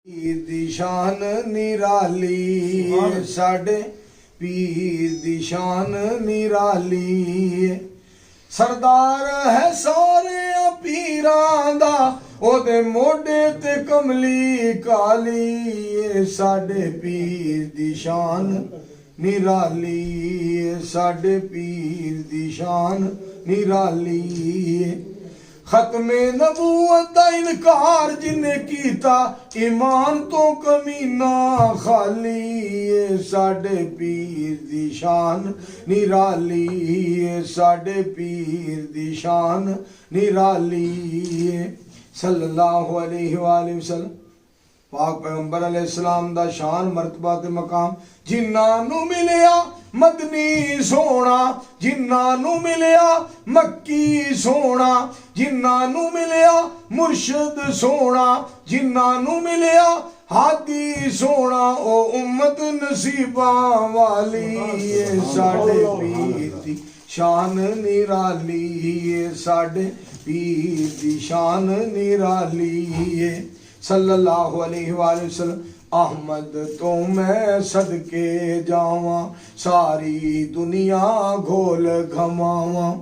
پیر دی شان نرالی ساڈے پیر دی شان نرالی سردار ہے سارے پیراں دا او دے موڈے تے کملی کالی ساڈے پیر دی شان نرالی ساڈے پیر دی شان نرالی ختم نبوت دا انکار جن کیتا ایمان تو کمینہ خالی ساڈے پیر دی شان نرالی ساڈے پیر دی شان نرالی صلی اللہ علیہ وآلہ وسلم پاک پیغمبر علیہ السلام دا شان مرتبہ تے مقام جنہاں نو ملیا مدنی سونا جنہاں نو ملیا مکی سونا جنہاں نو ملیا مرشد سونا جنہاں نو ملیا ہادی سونا او امت نصیباں والی ساڈے پیر دی شان نرالی ساڈے پیر دی شان نرالی صلی اللہ علیہ وآلہ وسلم احمد تو میں صدقے جاواں ساری دنیا گھول گھماواں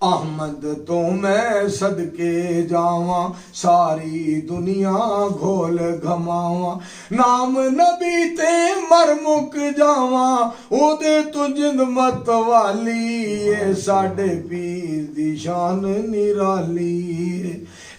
احمد تو میں صدقے جاواں ساری دنیا گھول گھماواں نام نبی تے مر مک جاواں او دے تو جند مت والی ساڈے پیر دی شان نرالی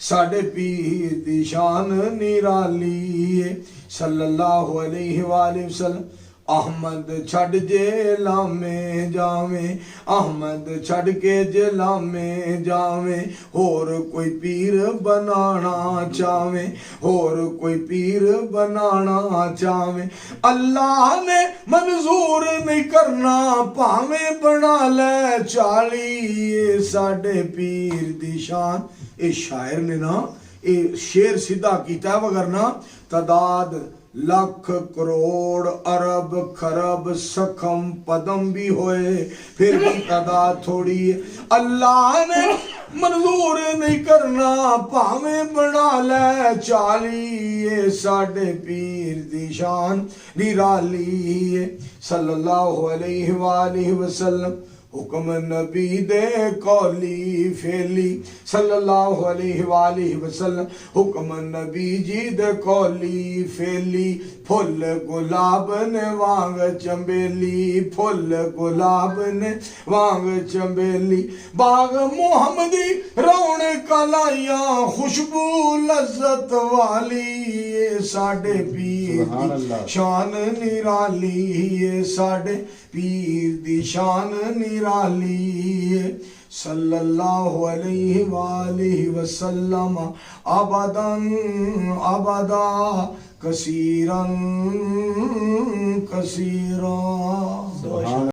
ساڈے پیر دی شان نرالی صلی اللہ علیہ وآلہ وسلم احمد چھڑ جیلاں میں جاویں احمد چھڑ کے جیلاں میں جاویں اور کوئی پیر بنانا چاہویں اور کوئی پیر بنانا چاہویں اللہ نے منظور نہیں کرنا پاویں بنا لے چالی ساڈے پیر دی شان اے شاعر نے نا اے شعر سیدھا کیتا ہے وگرنا تعداد لاکھ کروڑ ارب خرب سکھم پدم بھی ہوئے پھر بھی تعداد تھوڑی ہے اللہ نے منظور نہیں کرنا پاویں بنا لے چالی ساڈے پیر دی شان نرالی صلی اللہ علیہ وآلہ وسلم حکم نبی دے قولی فیلی صلی اللہ علیہ وآلہ وسلم حکم نبی جی دے قولی فیلی پھل گلاب نے وانگ چمبیلی پھل گلاب نے وانگ چمبیلی باغ محمدی رون کلائیاں خوشبو لذت والی ساڈے پیر دی شان نرالی ساڈے پیر دی شان نرالی صلی اللہ علیہ وآلہ وسلم ابداً ابدا کثیراً کثیراً